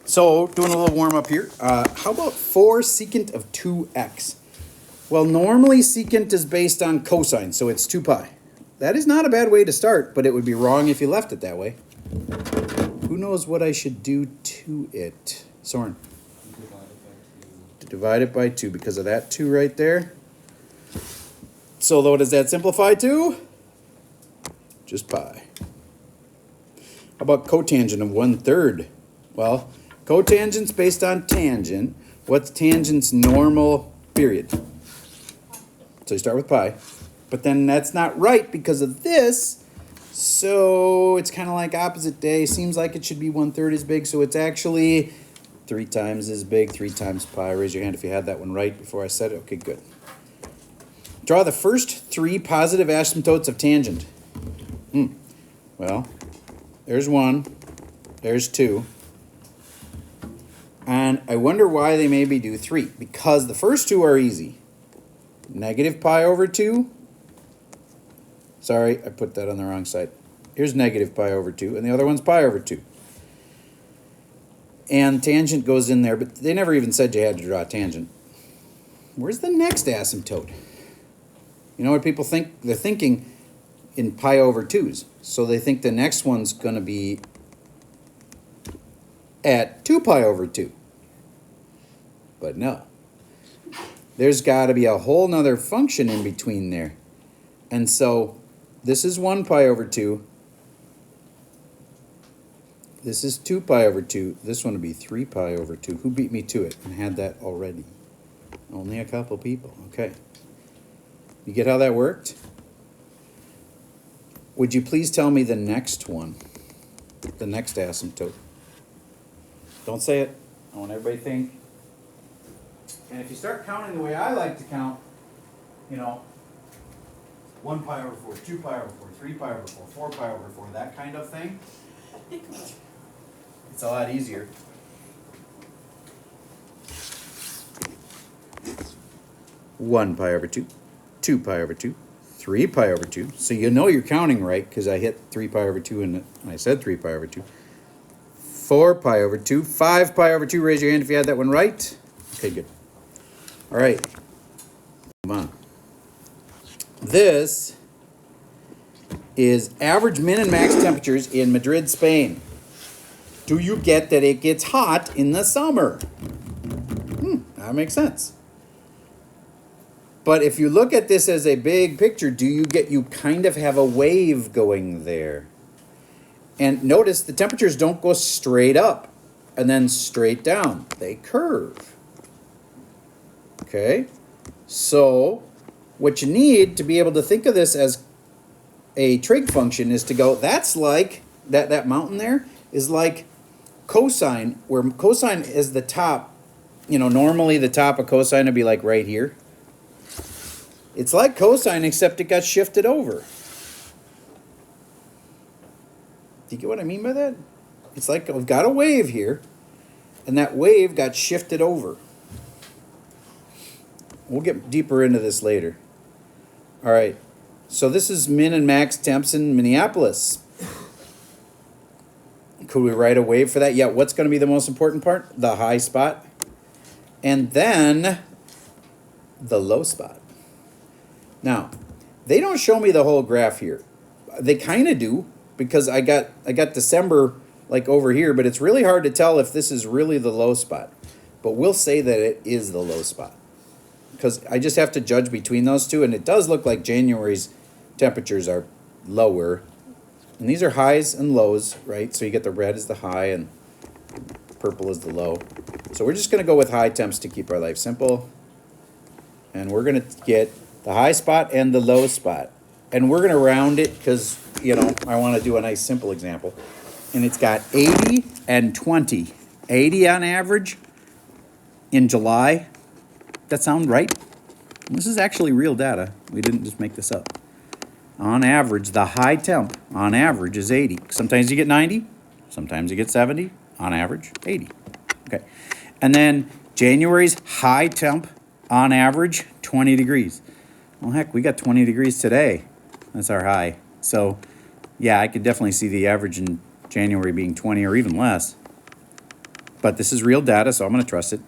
So, doing a little warm up here. How about 4 secant of 2x? Well, normally secant is based on cosine, so it's 2 pi. That is not a bad way to start, but it would be wrong if you left it that way. Who knows what I should do to it? Soren. Divide it by 2 because of that 2 right there. So, what does that simplify to? Just pi. How about cotangent of 1/3? Well, cotangent's based on tangent. What's tangent's normal period? So you start with pi. But then that's not right because of this. So it's kind of like opposite day. Seems like it should be 1/3 as big. So it's actually 3 times as big, 3 times pi. Raise your hand if you had that one right before I said it. Okay, good. Draw the first 3 positive asymptotes of tangent. Well, there's 1. There's 2. And I wonder why they maybe do 3. Because the first 2 are easy. Negative pi over 2. Sorry, I put that on the wrong side. Here's negative pi over 2, and the other one's pi over 2. And tangent goes in there, but they never even said you had to draw a tangent. Where's the next asymptote? You know what people think? They're thinking in pi over 2's. So they think the next one's going to be at 2 pi over 2. But no. There's got to be a whole nother function in between there. And so this is 1 pi over 2. This is 2 pi over 2. This one would be 3 pi over 2. Who beat me to it and had that already? Only a couple people. Okay. You get how that worked? Would you please tell me the next one? The next asymptote. Don't say it. I want everybody to think. And if you start counting the way I like to count, you know, 1 pi over 4, 2 pi over 4, 3 pi over 4, 4 pi over 4, that kind of thing, it's a lot easier. One pi over 2, 2 pi over 2, 3 pi over 2. So you know you're counting right because I hit 3 pi over 2 and I said 3 pi over 2. 4 pi over 2, 5 pi over 2. Raise your hand if you had that one right. Okay, good. All right. Move on. This is average min and max temperatures in Madrid, Spain. Do you get that it gets hot in the summer? That makes sense. But if you look at this as a big picture, you kind of have a wave going there. And notice the temperatures don't go straight up and then straight down. They curve. Okay? So what you need to be able to think of this as a trig function is to go, that's like, that mountain there is like cosine, where cosine is the top. You know, normally the top of cosine would be like right here. It's like cosine, except it got shifted over. Do you get what I mean by that? It's like we've got a wave here, and that wave got shifted over. We'll get deeper into this later. All right, so this is min and max temps in Minneapolis. Could we write a wave for that? Yeah, what's going to be the most important part? The high spot. And then the low spot. Now, they don't show me the whole graph here. They kind of do, because I got December like over here, but it's really hard to tell if this is really the low spot. But we'll say that it is the low spot, because I just have to judge between those two, and it does look like January's temperatures are lower. And these are highs and lows, right? So you get the red is the high and purple is the low. So we're just going to go with high temps to keep our life simple. And we're going to get the high spot and the low spot. And we're going to round it because, you know, I want to do a nice simple example. And it's got 80 and 20. 80 on average in July. That sound right? This is actually real data. We didn't just make this up. On average, the high temp on average is 80. Sometimes you get 90. Sometimes you get 70. On average, 80. Okay. And then January's high temp on average, 20 degrees. Well, heck, we got 20 degrees today. That's our high. So, yeah, I could definitely see the average in January being 20 or even less. but this is real data, so I'm going to trust it.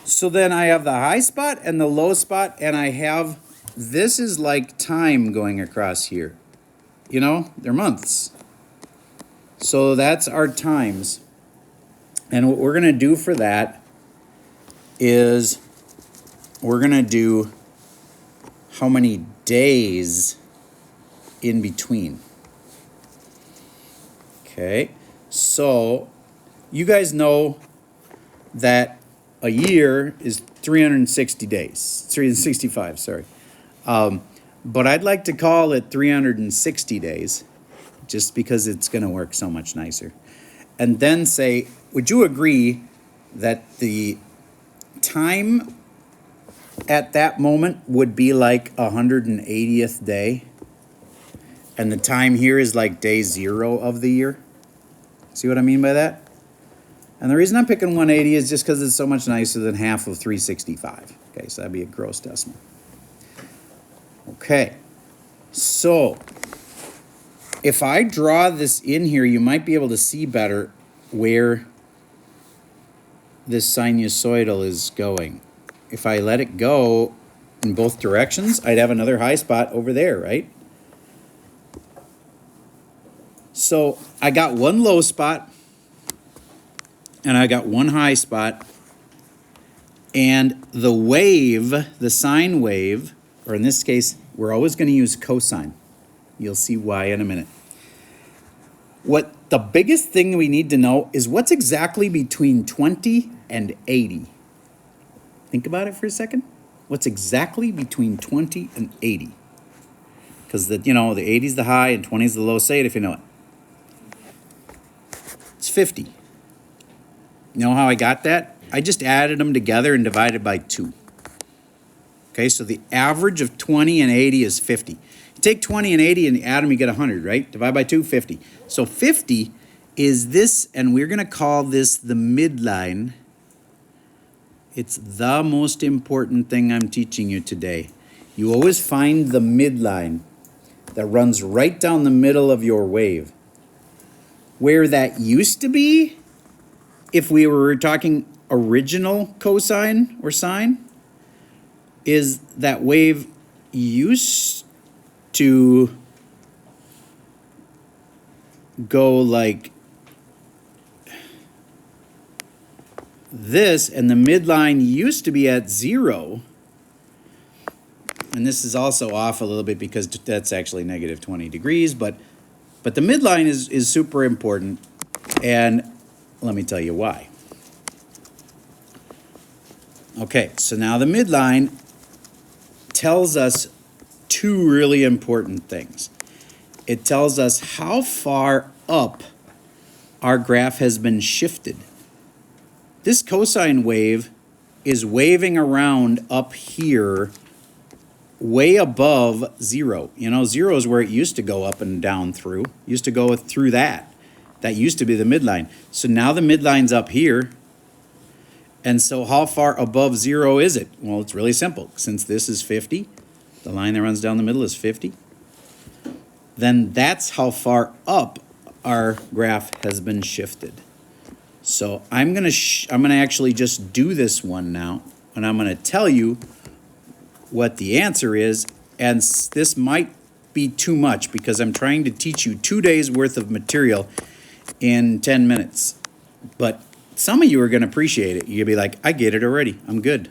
So then I have the high spot and the low spot, and I have, this is like time going across here. You know, they're months. So that's our times. And what we're going to do for that is we're going to do how many days in between. Okay, so you guys know that a year is 360 days, 365, sorry. But I'd like to call it 360 days just because it's going to work so much nicer. And then say, would you agree that the time at that moment would be like 180th day? And the time here is like day 0 of the year? See what I mean by that? And the reason I'm picking 180 is just because it's so much nicer than half of 365. Okay, so that'd be a gross decimal. Okay, so if I draw this in here, you might be able to see better where this sinusoidal is going. If I let it go in both directions, I'd have another high spot over there, right? So I got one low spot and I got one high spot, and the wave, the sine wave, or in this case, we're always going to use cosine. You'll see why in a minute. What the biggest thing we need to know is what's exactly between 20 and 80. Think about it for a second. What's exactly between 20 and 80? Because the 80 is the high and 20 is the low. Say it if you know it. It's 50. You know how I got that? I just added them together and divided by 2. Okay, so the average of 20 and 80 is 50. You take 20 and 80 and add them, you get 100, right? Divide by 2, 50. So 50 is this, and we're going to call this the midline. It's the most important thing I'm teaching you today. You always find the midline that runs right down the middle of your wave. Where that used to be, if we were talking original cosine or sine, is that wave used to go like this, and the midline used to be at 0. And this is also off a little bit because that's actually negative 20 degrees, but the midline is super important, and let me tell you why. Okay, so now the midline tells us 2 really important things. It tells us how far up our graph has been shifted. This cosine wave is waving around up here way above 0. You know, 0 is where it used to go up and down through. Used to go through that. That used to be the midline. So now the midline's up here. And so how far above 0 is it? Well, it's really simple. Since this is 50, the line that runs down the middle is 50, then that's how far up our graph has been shifted. So I'm gonna actually just do this one now, and I'm gonna tell you what the answer is, and this might be too much because I'm trying to teach you 2 days worth of material in 10 minutes. But some of you are gonna appreciate it. You'll be like, I get it already, I'm good.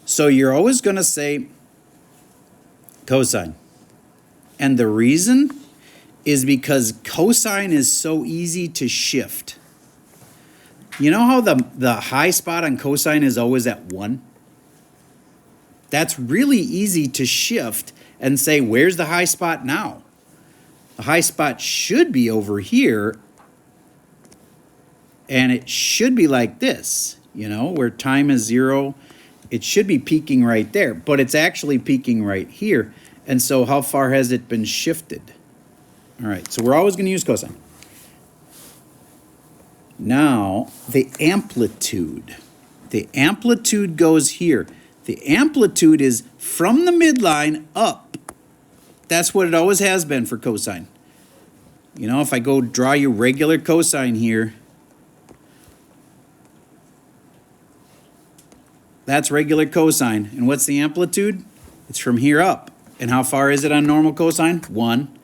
So you're always gonna say cosine. And the reason is because cosine is so easy to shift. You know how the high spot on cosine is always at 1? That's really easy to shift and say, where's the high spot now? The high spot should be over here, and it should be like this, you know, where time is 0. It should be peaking right there, but it's actually peaking right here. And so how far has it been shifted? All right, so we're always going to use cosine. Now, the amplitude. The amplitude goes here. The amplitude is from the midline up. That's what it always has been for cosine. You know, if I go draw your regular cosine here, That's regular cosine. And what's the amplitude? It's from here up. And how far is it on normal cosine? 1.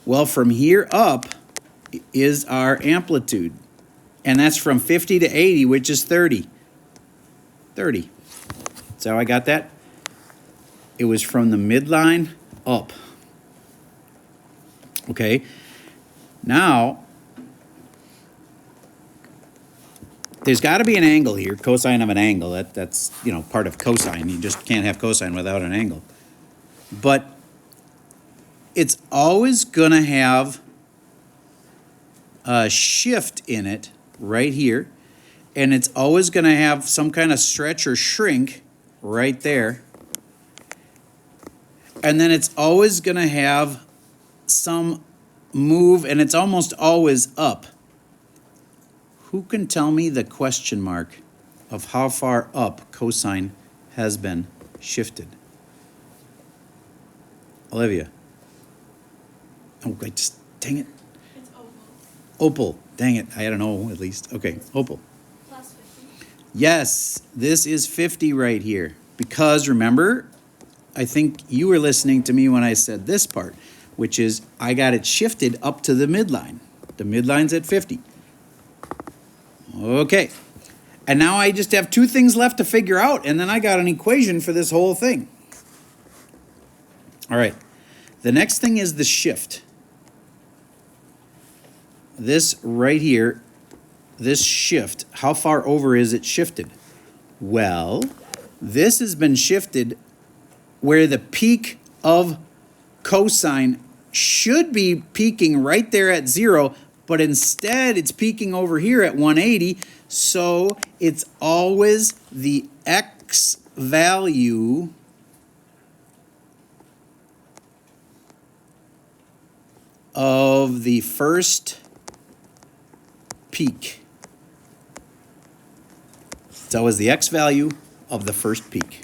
Well, from here up is our amplitude. And that's from 50 to 80, which is 30. 30. So how I got that? It was from the midline up. Okay. Now, there's got to be an angle here, cosine of an angle. That's part of cosine. You just can't have cosine without an angle. But it's always going to have a shift in it right here. And it's always going to have some kind of stretch or shrink right there. And then it's always going to have some move, and it's almost always up. Who can tell me the question mark of how far up cosine has been shifted? Olivia. Oh, wait, just dang it. It's opal. Opal. Dang it. I had an O at least. Okay, opal. Plus 50. Yes, this is 50 right here. Because remember, I think you were listening to me when I said this part, which is I got it shifted up to the midline. The midline's at 50. Okay. And now I just have two things left to figure out, and then I got an equation for this whole thing. All right. The next thing is the shift. This right here, this shift, how far over is it shifted? Well, this has been shifted where the peak of cosine should be peaking right there at 0, but instead it's peaking over here at 180, so it's always the x value of the first peak. It's always the x value of the first peak.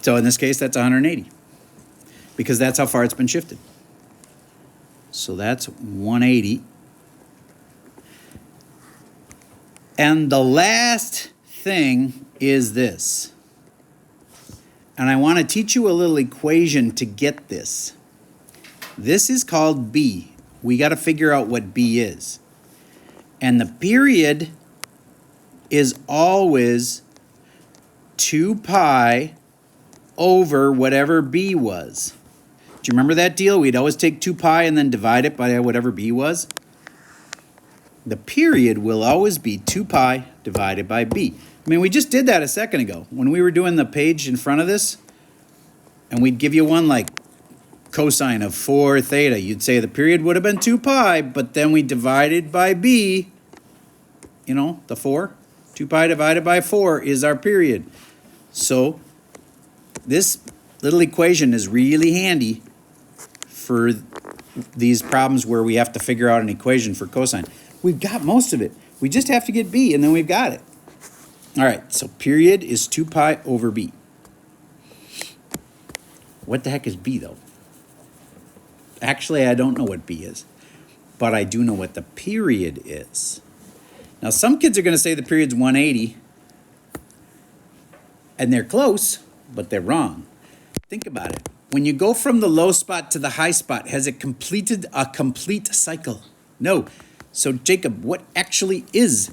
So in this case, that's 180, because that's how far it's been shifted. So that's 180. And the last thing is this. And I want to teach you a little equation to get this. This is called B. We got to figure out what B is. And the period is always 2 pi over whatever B was. Do you remember that deal? We'd always take 2 pi and then divide it by whatever B was. The period will always be 2 pi divided by B. I mean, we just did that a second ago when we were doing the page in front of this, and we'd give you one like cosine of 4 theta. You'd say the period would have been 2 pi, but then we divided by B, the 4. 2 pi divided by 4 is our period. So this little equation is really handy for these problems where we have to figure out an equation for cosine. We've got most of it. We just have to get B, and then we've got it. All right, so period is 2 pi over B. What the heck is B, though? Actually, I don't know what B is, but I do know what the period is. Now, some kids are going to say the period's 180, and they're close, but they're wrong. Think about it. When you go from the low spot to the high spot, has it completed a complete cycle? No. So, Jacob, what actually is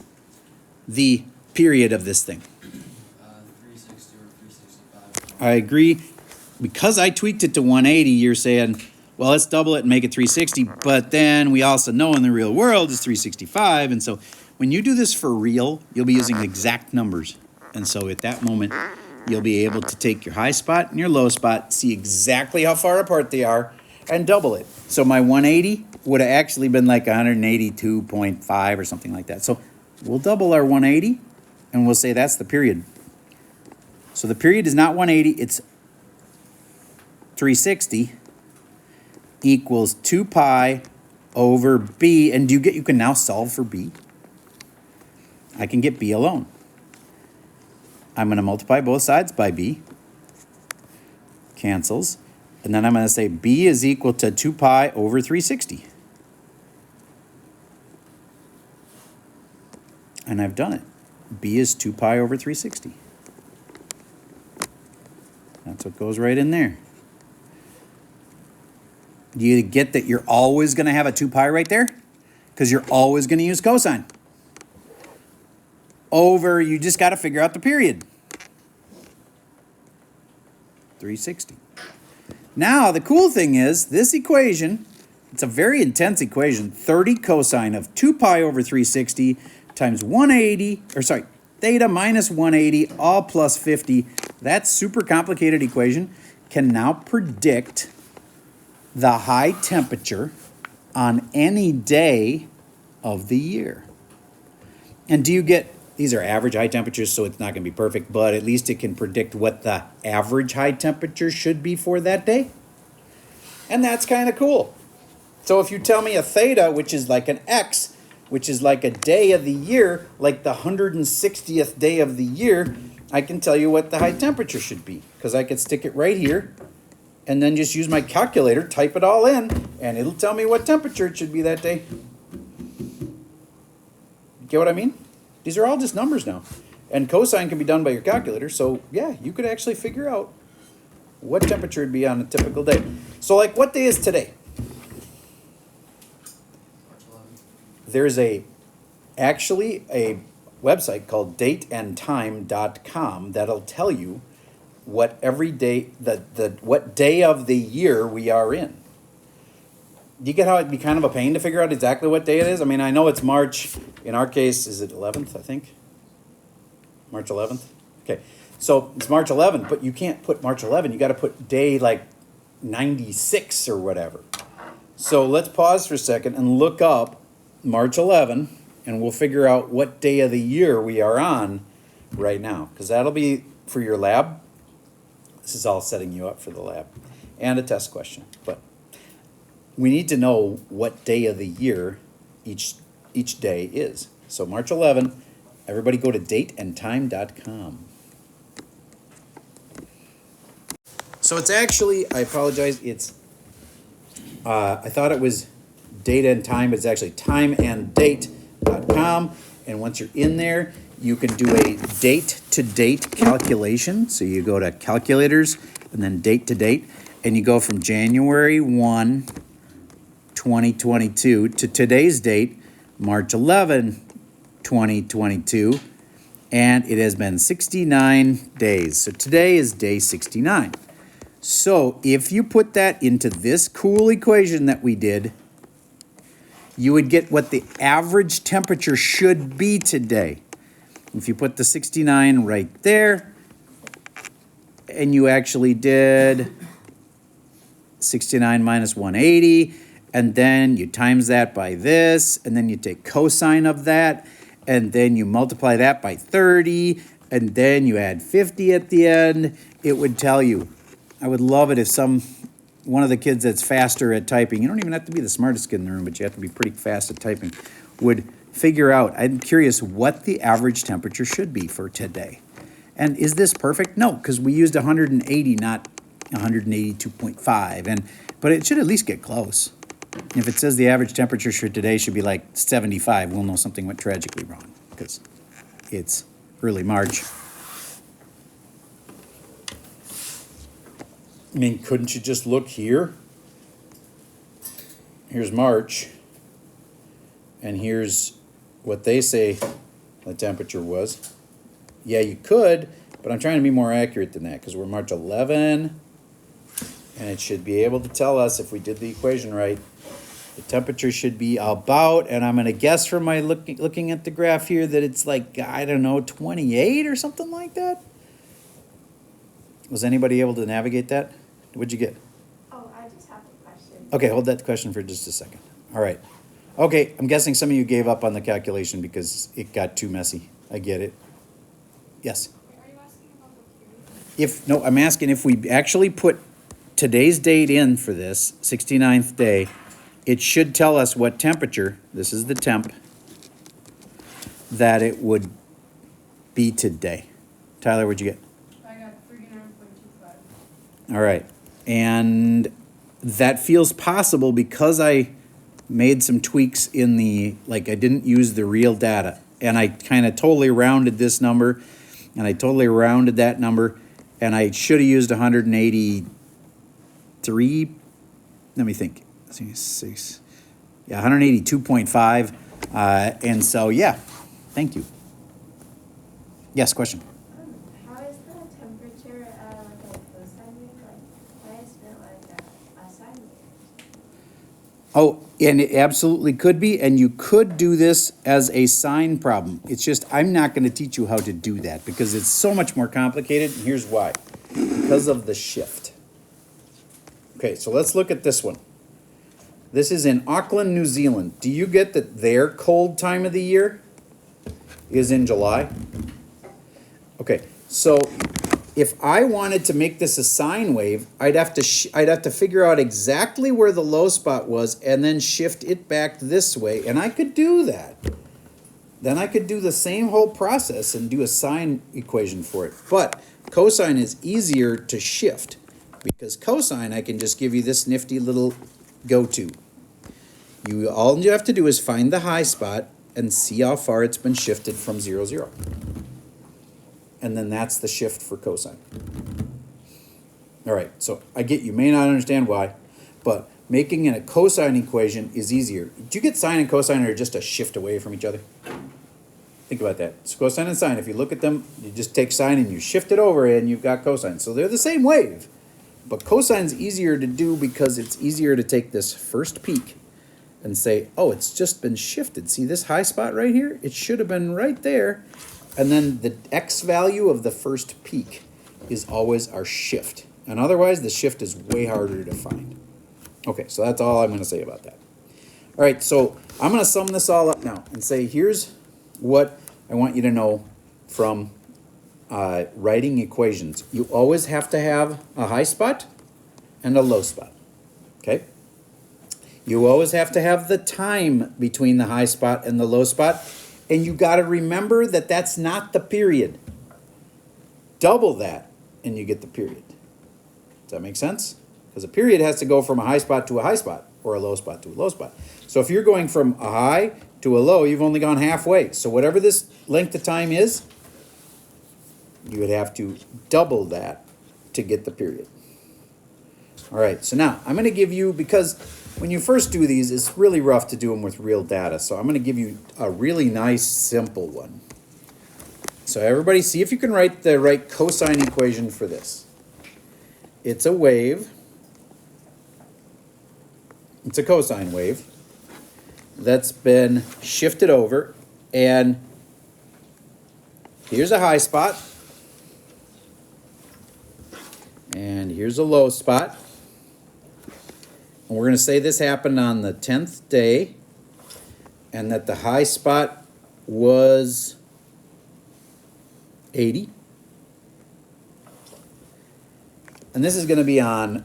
the period of this thing? 360 or 365. I agree. Because I tweaked it to 180, you're saying, well, let's double it and make it 360. But then we also know in the real world it's 365. And so when you do this for real, you'll be using exact numbers. And so at that moment, you'll be able to take your high spot and your low spot, see exactly how far apart they are, and double it. So my 180 would have actually been like 182.5 or something like that. So we'll double our 180, and we'll say that's the period. So the period is not 180, it's 360 equals 2 pi over B. And you can now solve for B? I can get B alone. I'm going to multiply both sides by B. Cancels. And then I'm going to say B is equal to 2 pi over 360. And I've done it. B is 2 pi over 360. That's what goes right in there. Do you get that you're always going to have a 2 pi right there? Because you're always going to use cosine. Over, you just got to figure out the period. 360. Now, the cool thing is, this equation, it's a very intense equation, 30 cosine of 2 pi over 360 times 180, theta minus 180, all plus 50. That super complicated equation can now predict the high temperature on any day of the year. And do you get, these are average high temperatures, so it's not going to be perfect, but at least it can predict what the average high temperature should be for that day. And that's kind of cool. So if you tell me a theta, which is like an X, which is like a day of the year, like the 160th day of the year, I can tell you what the high temperature should be, because I could stick it right here and then just use my calculator, type it all in, and it'll tell me what temperature it should be that day. Get what I mean? These are all just numbers now. And cosine can be done by your calculator, so yeah, you could actually figure out what temperature it'd be on a typical day. So like, what day is today? March 11th. There's actually a website called dateandtime.com that'll tell you what every day, what day of the year we are in. Do you get how it'd be kind of a pain to figure out exactly what day it is? I mean, I know it's March. In our case, is it 11th, I think? March 11th? Okay. So it's March 11th, but you can't put March 11. You got to put day like 96 or whatever. So let's pause for a second and look up March 11, and we'll figure out what day of the year we are on right now, because that'll be for your lab. This is all setting you up for the lab and a test question. But we need to know what day of the year each day is. So March 11, everybody go to dateandtime.com. So it's actually, I apologize, it's, I thought it was data and time, but it's actually timeanddate.com. And once you're in there, you can do a date-to-date calculation. So you go to calculators and then date-to-date, and you go from January 1, 2022 to today's date, March 11, 2022, and it has been 69 days. So today is day 69. So if you put that into this cool equation that we did, you would get what the average temperature should be today. If you put the 69 right there, and you actually did 69 minus 180, and then you times that by this, and then you take cosine of that, and then you multiply that by 30, and then you add 50 at the end, it would tell you. I would love it if one of the kids that's faster at typing, you don't even have to be the smartest kid in the room, but you have to be pretty fast at typing, would figure out, I'm curious what the average temperature should be for today. And is this perfect? No, because we used 180, not 182.5, but it should at least get close. If it says the average temperature for today should be like 75, we'll know something went tragically wrong, because it's early March. I mean, couldn't you just look here? Here's March, and here's what they say the temperature was. Yeah, you could, but I'm trying to be more accurate than that, because we're March 11, and it should be able to tell us, if we did the equation right, the temperature should be about, and I'm going to guess from my looking at the graph here that it's like, I don't know, 28 or something like that. Was anybody able to navigate that? What'd you get? Oh, I just have a question. Okay, hold that question for just a second. All right. Okay, I'm guessing some of you gave up on the calculation because it got too messy. I get it. Yes? Are you asking about the period? No, I'm asking if we actually put today's date in for this, 69th day, it should tell us what temperature, this is the temp, that it would be today. Tyler, what'd you get? I got 39.25. All right. And that feels possible because I made some tweaks in the, like I didn't use the real data. and I kind of totally rounded this number, and I totally rounded that number, and I should have used 183. Let me think. 6. Yeah, 182.5. And so, yeah, thank you. Yes, question. How is the temperature like a cosine wave? Like, why is it like a sine wave? Oh, and it absolutely could be, and you could do this as a sine problem. It's just, I'm not going to teach you how to do that because it's so much more complicated, and here's why. Because of the shift. Okay, so let's look at this one. This is in Auckland, New Zealand. Do you get that their cold time of the year is in July? Okay, so if I wanted to make this a sine wave, I'd have to figure out exactly where the low spot was and then shift it back this way, and I could do that. Then I could do the same whole process and do a sine equation for it. But cosine is easier to shift because cosine, I can just give you this nifty little go-to. All you have to do is find the high spot and see how far it's been shifted from 0, 0. And then that's the shift for cosine. All right, so I get you may not understand why, but making a cosine equation is easier. Do you get sine and cosine are just a shift away from each other? Think about that. So cosine and sine, if you look at them, you just take sine and you shift it over and you've got cosine. So they're the same wave. But cosine's easier to do because it's easier to take this first peak and say, oh, it's just been shifted. See this high spot right here? It should have been right there. And then the x value of the first peak is always our shift. And otherwise, the shift is way harder to find. Okay, so that's all I'm going to say about that. All right, so I'm going to sum this all up now and say, here's what I want you to know from writing equations. You always have to have a high spot and a low spot. Okay? You always have to have the time between the high spot and the low spot. And you got to remember that that's not the period. Double that and you get the period. Does that make sense? Because a period has to go from a high spot to a high spot or a low spot to a low spot. So if you're going from a high to a low, you've only gone halfway. So whatever this length of time is, you would have to double that to get the period. All right, so now I'm going to give you, because when you first do these, it's really rough to do them with real data. So I'm going to give you a really nice, simple one. So everybody see if you can write the right cosine equation for this. It's a wave. It's a cosine wave that's been shifted over. And here's a high spot. And here's a low spot. And we're going to say this happened on the 10th day, and that the high spot was 80. And this is going to be on,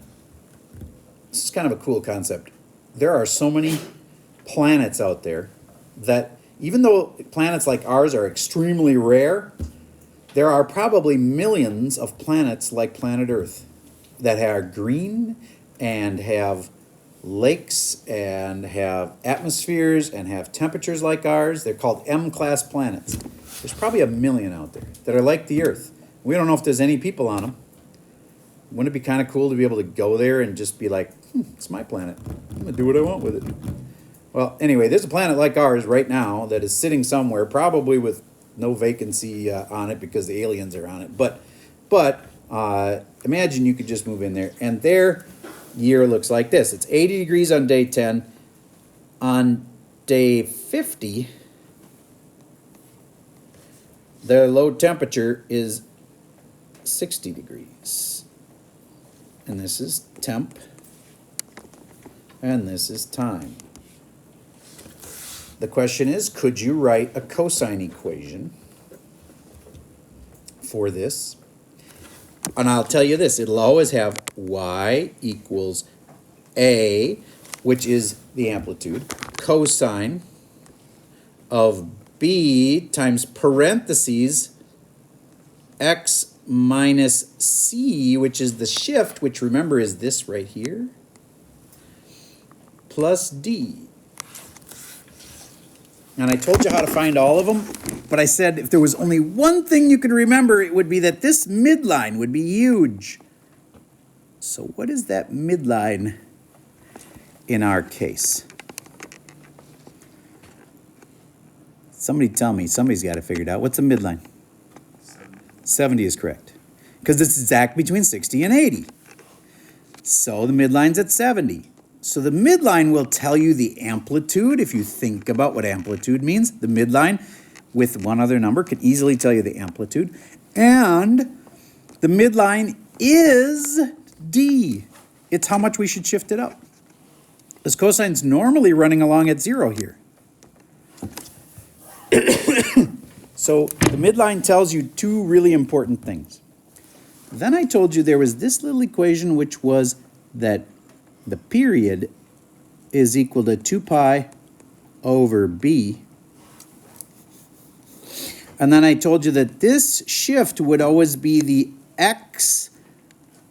this is kind of a cool concept. There are so many planets out there that even though planets like ours are extremely rare, there are probably millions of planets like planet Earth that are green and have lakes and have atmospheres and have temperatures like ours. They're called M-class planets. There's probably a million out there that are like the Earth. We don't know if there's any people on them. Wouldn't it be kind of cool to be able to go there and just be like, it's my planet. I'm going to do what I want with it. Well, anyway, there's a planet like ours right now that is sitting somewhere, probably with no vacancy on it because the aliens are on it. But imagine you could just move in there, and their year looks like this. It's 80 degrees on day 10. On day 50, their low temperature is 60 degrees. And this is temp, and this is time. The question is, could you write a cosine equation for this? And I'll tell you this, it'll always have y equals a, which is the amplitude, cosine of b times parentheses x minus c, which is the shift, which remember is this right here, plus d. And I told you how to find all of them, but I said if there was only one thing you could remember, it would be that this midline would be huge. So what is that midline in our case? Somebody tell me. Somebody's got to figure it out. What's a midline? 70 is correct. Because it's exact between 60 and 80. So the midline's at 70. So the midline will tell you the amplitude. If you think about what amplitude means, the midline with one other number can easily tell you the amplitude. And the midline is D. It's how much we should shift it up. This cosine's normally running along at 0 here. So the midline tells you two really important things. Then I told you there was this little equation, which was that the period is equal to 2 pi over b. And then I told you that this shift would always be the x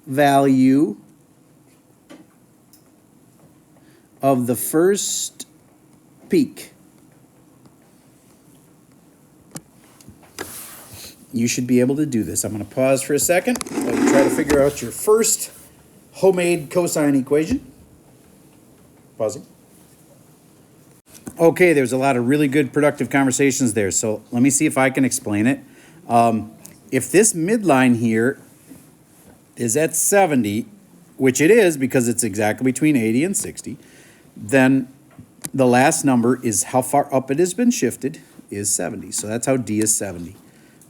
value of the first peak. You should be able to do this. I'm going to pause for a second while you try to figure out your first homemade cosine equation. Pausing. Okay, there's a lot of really good productive conversations there, so let me see if I can explain it. If this midline here is at 70, which it is because it's exactly between 80 and 60, then the last number is how far up it has been shifted is 70. So that's how D is 70.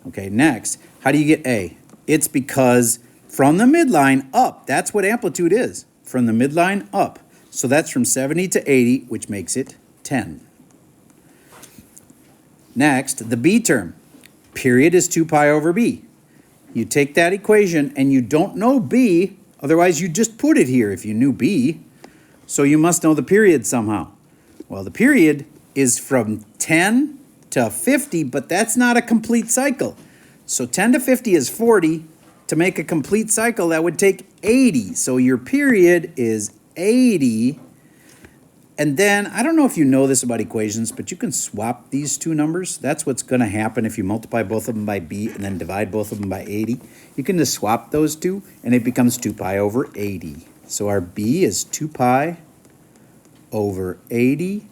Okay, next, how do you get A? It's because from the midline up, that's what amplitude is. From the midline up. So that's from 70 to 80, which makes it 10. Next, the B term. Period is 2 pi over B. You take that equation and you don't know B, otherwise you just put it here if you knew B. So you must know the period somehow. Well, the period is from 10 to 50, but that's not a complete cycle. So 10 to 50 is 40. To make a complete cycle, that would take 80. So your period is 80. And then, I don't know if you know this about equations, but you can swap these two numbers. That's what's going to happen if you multiply both of them by b and then divide both of them by 80. You can just swap those two, and it becomes 2 pi over 80. So our b is 2 pi over 80.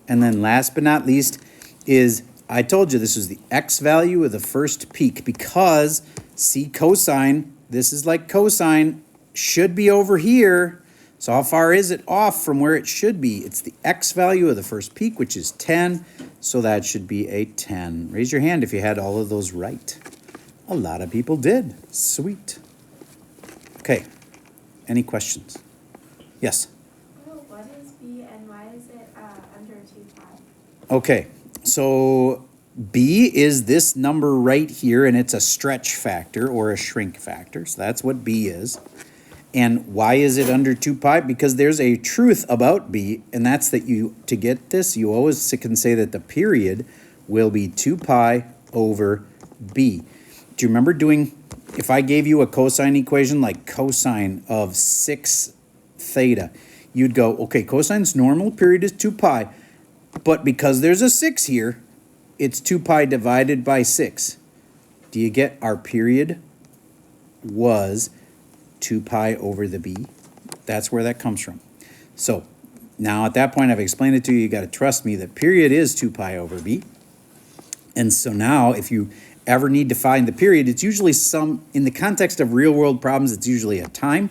And then last but not least is, I told you this is the x value of the first peak because, see cosine, this is like cosine, should be over here. So how far is it off from where it should be? It's the x value of the first peak, which is 10. So that should be a 10. Raise your hand if you had all of those right. A lot of people did. Sweet. Okay. Any questions? Yes? What is B and why is it under 2 pi? Okay. So B is this number right here, and it's a stretch factor or a shrink factor. So that's what B is. And why is it under 2 pi? Because there's a truth about B, and that's that to get this, you always can say that the period will be 2 pi over B. Do you remember if I gave you a cosine equation like cosine of 6 theta, you'd go, okay, cosine's normal period is 2 pi, but because there's a 6 here, it's 2 pi divided by 6. Do you get our period was 2 pi over the b? That's where that comes from. So now at that point I've explained it to you. You got to trust me that period is 2 pi over b. And so now if you ever need to find the period, it's usually in the context of real world problems, it's usually a time.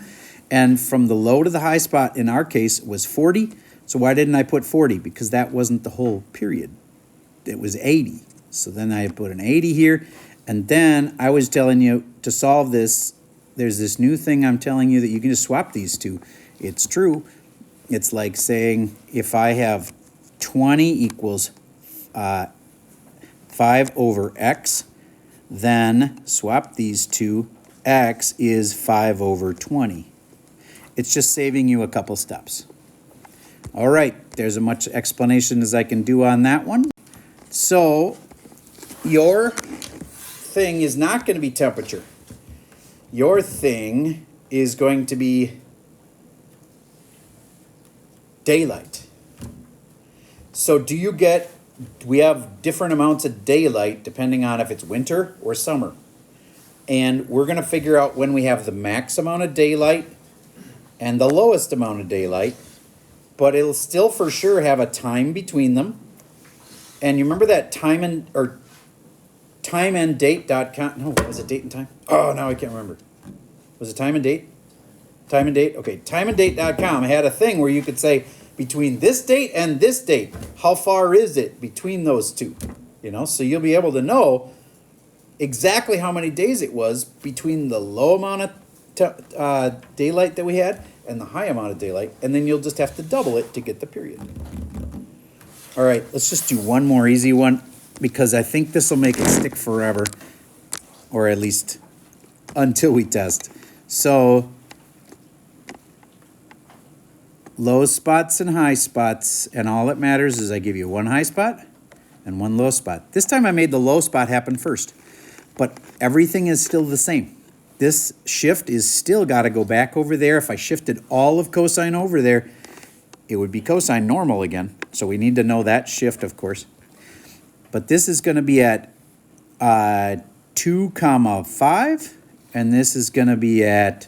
And from the low to the high spot in our case was 40. So why didn't I put 40? Because that wasn't the whole period. It was 80. So then I put an 80 here. And then I was telling you to solve this, there's this new thing I'm telling you that you can just swap these two. It's true. It's like saying if I have 20 equals 5 over x, then swap these two. X is 5 over 20. It's just saving you a couple steps. All right, there's as much explanation as I can do on that one. So your thing is not going to be temperature. Your thing is going to be daylight. So do you get we have different amounts of daylight depending on if it's winter or summer. And we're going to figure out when we have the max amount of daylight and the lowest amount of daylight, but it'll still for sure have a time between them. And you remember that timeanddate.com? No, was it date and time? Oh, now I can't remember. Was it time and date? Time and date? Okay, timeanddate.com had a thing where you could say, between this date and this date, how far is it between those two? You know, so you'll be able to know exactly how many days it was between the low amount of daylight that we had and the high amount of daylight, and then you'll just have to double it to get the period. All right, let's just do one more easy one, because I think this will make it stick forever, or at least until we test. So, low spots and high spots, and all that matters is I give you one high spot and one low spot. This time I made the low spot happen first, but everything is still the same. This shift is still got to go back over there. If I shifted all of cosine over there, it would be cosine normal again. So we need to know that shift, of course. But this is going to be at 2, 5, and this is going to be at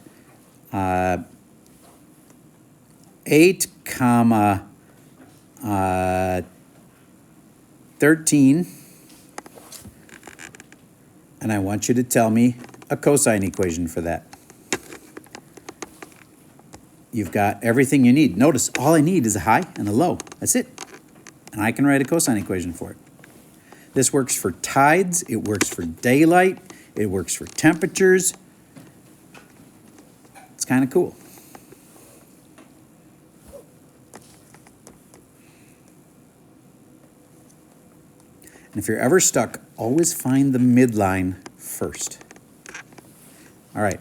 8, 13. And I want you to tell me a cosine equation for that. You've got everything you need. Notice all I need is a high and a low. That's it. And I can write a cosine equation for it. This works for tides. It works for daylight. It works for temperatures. It's kind of cool. And if you're ever stuck, always find the midline first. All right.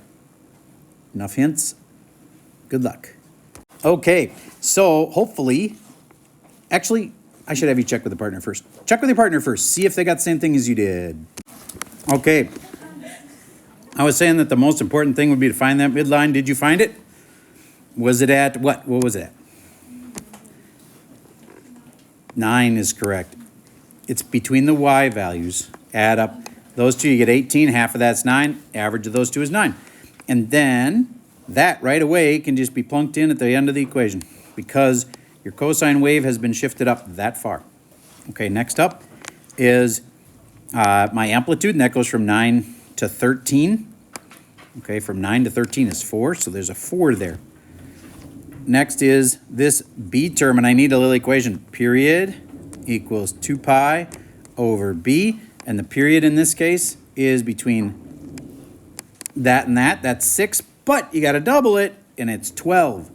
Enough hints. Good luck. Okay, so hopefully, actually, I should have you check with the partner first. Check with your partner first. See if they got the same thing as you did. Okay. I was saying that the most important thing would be to find that midline. Did you find it? Was it at what? What was it at? 9 is correct. It's between the y values. Add up those two, you get 18. Half of that's 9. Average of those two is 9. And then that right away can just be plunked in at the end of the equation because your cosine wave has been shifted up that far. Okay, next up is my amplitude, and that goes from 9 to 13. Okay, from 9 to 13 is 4, so there's a 4 there. Next is this b term, and I need a little equation. Period equals 2 pi over b, and the period in this case is between that and that. That's 6, but you got to double it, and it's 12.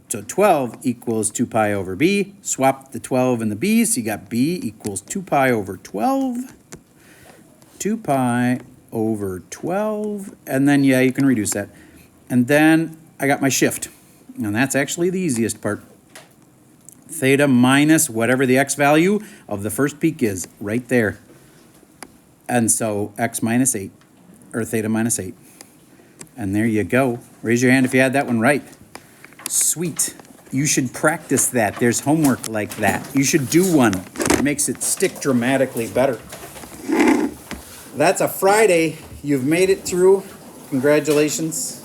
So 12 equals 2 pi over b. Swap the 12 and the b, so you got b equals 2 pi over 12. 2 pi over 12, and then, yeah, you can reduce that. And then I got my shift, and that's actually the easiest part. Theta minus whatever the x value of the first peak is, right there. And so x minus 8, or theta minus 8. And there you go. Raise your hand if you had that one right. Sweet. You should practice that. There's homework like that. You should do one. It makes it stick dramatically better. That's a Friday. You've made it through. Congratulations.